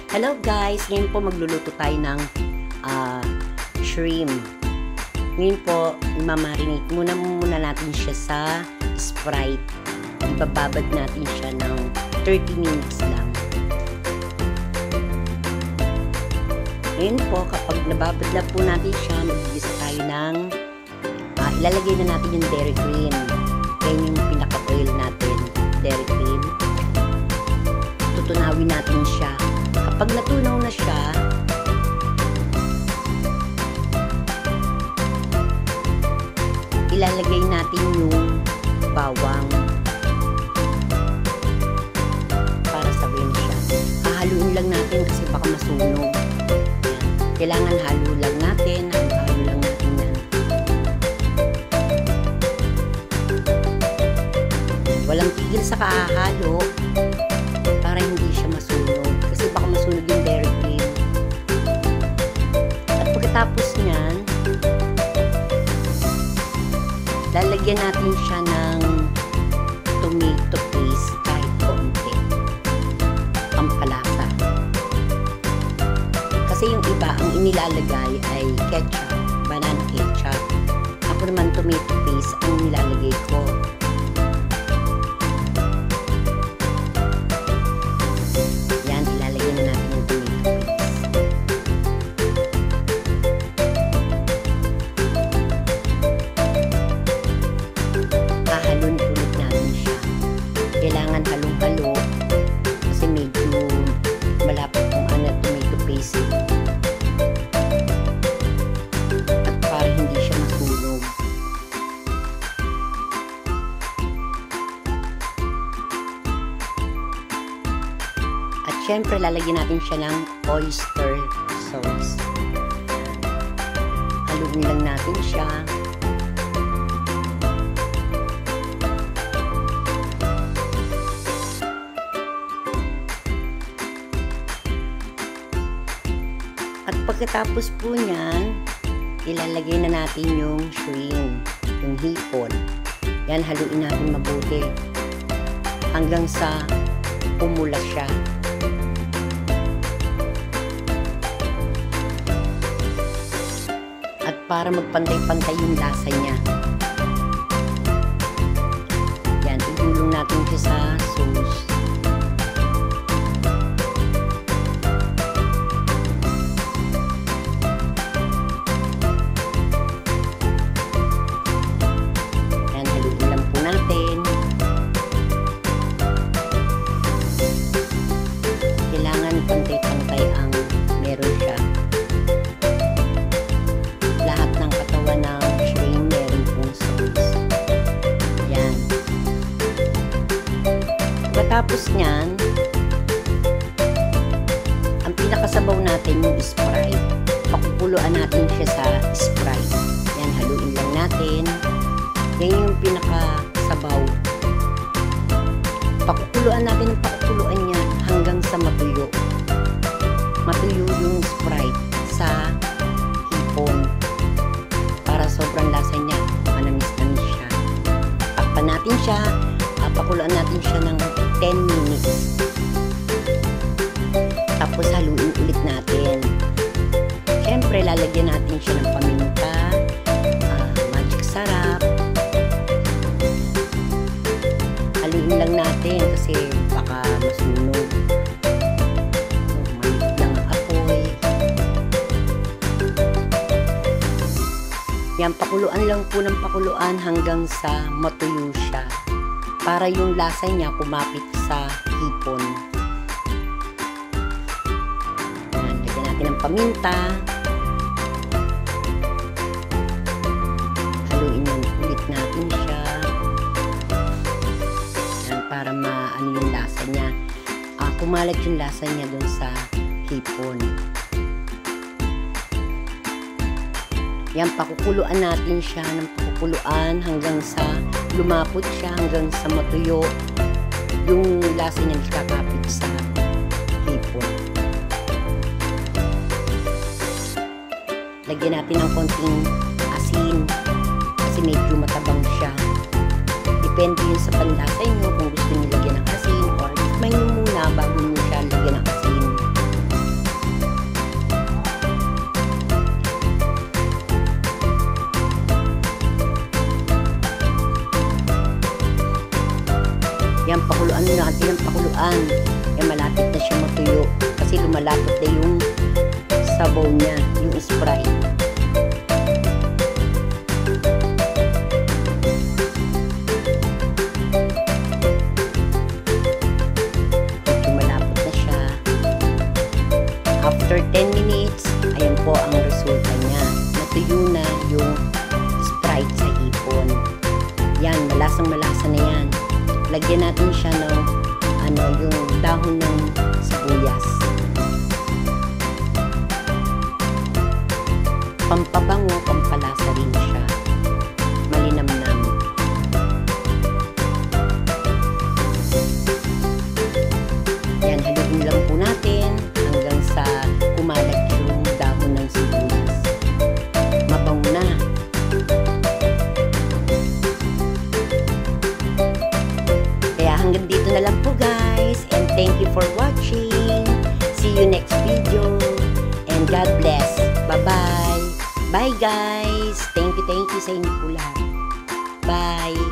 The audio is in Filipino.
Hello guys! Ngayon po magluluto tayo ng shrimp. Ngayon po, imamarinate muna natin siya sa Sprite. Ibababad natin siya ng 30 minutes lang. Ngayon po, kapag nababad na po natin siya, mag-igisa tayo ng ilalagay na natin yung dairy cream. Yan yung pinaka-oil natin, dairy cream. Tutunawin natin siya. Kapag natunaw na siya, ilalagay natin yung bawang para sabay na siya. Hahaluin lang natin kasi baka masunog. Kailangan halo lang natin. Halo lang natin yan. Walang tigil sa kahahalo para hindi siya masunog. Kasi baka masunog yung dairy cream. At pagkatapos niyan, lalagyan natin siya ng tomato paste kahit konti. Pampalasa. Kasi yung iba, ang inilalagay ay ketchup, banana ketchup. Ako naman tomato paste ang nilalagay ko. Yan, ilalagay na natin yung tomato paste. Hahalon ulit natin siya. Kailangan halong-halo kasi medyo malapit kung ano tomato paste. At para hindi siya masunog. At syempre lalagyan natin siya ng oyster sauce. Haluin lang natin siya. At pagkatapos po niyan, ilalagay na natin yung shrimp, yung hipon. Yan, haluin natin mabuti hanggang sa pumula siya. At para magpantay-pantay yung lasa niya. Yan, igulong natin siya sa sauce. Kailangan pantay-pantay ang meron siya. Lahat ng katawan ng shrimp meron pong sauce. Yan. Pagkatapos niyan, ang pinakasabaw natin yung Sprite. Pakukuluan natin siya sa Sprite. Yan, haluin lang natin. Yan yung pinakasabaw. Pakukuluan natin ang pakukuluan niya hanggang sa matuyo. Matuyo yung Sprite sa hipon. Para sobrang lasa niya, manamis-namis siya. Takpan natin siya, pakuluan natin siya ng 10 minutes. Tapos haluin ulit natin. Siyempre, lalagyan natin siya ng paminta, magic sarap. Haluin lang natin kasi baka masunog. Maliit lang ang apoy. Yan, pakuluan lang po ng pakuluan hanggang sa matuyo siya. Para yung lasa niya kumapit sa hipon. Yan, lagyan natin ng paminta. Haluin lang ulit natin siya. Para maano yung lasa niya. Kumalat yung lasa niya dun sa hipon. Yan, pakukuluan natin siya ng pakukuluan hanggang sa lumapot siya, hanggang sa matuyo yung lasa niya kakapit sa hipon. Lagyan natin ng konting asin kasi medyo matabang siya. Depende yun sa panlasa nyo kung gusto nyo lagyan ng asin or tikman nyo muna bago nyo siya lagyan ng asin. na siya matuyo kasi lumalapot na yung sabaw niya, yung Sprite. After 10 minutes, ayan po ang resulta niya. Natuyo na yung Sprite sa hipon. Yan, malasang-malasa na yan. Lagyan natin siya ng yung dahon ng sibuyas. Pampabango, pampalasa rin siya. Malinamnam. Yan, haluin lang po natin hanggang sa kumalat yung dahon ng sibuyas. Mabango na. Kaya hanggang dito na lang po guys. And thank you for watching. See you next video. And God bless. Bye-bye. Bye guys. Thank you sa inyo po lahat. Bye.